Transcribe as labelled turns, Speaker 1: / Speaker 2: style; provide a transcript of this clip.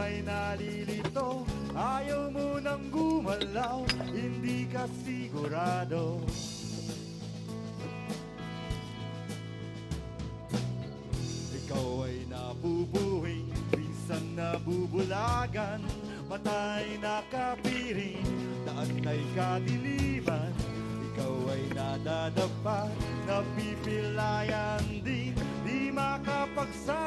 Speaker 1: ay nalilito, ayaw mo nang gumalaw, hindi ka sigurado. Ikaw ay nabubuhay, minsan nabubulagan, mata'y nakapiring, daan ay kadiliman. Ikaw ay nadadapa, napipilayan din, di makapagsali.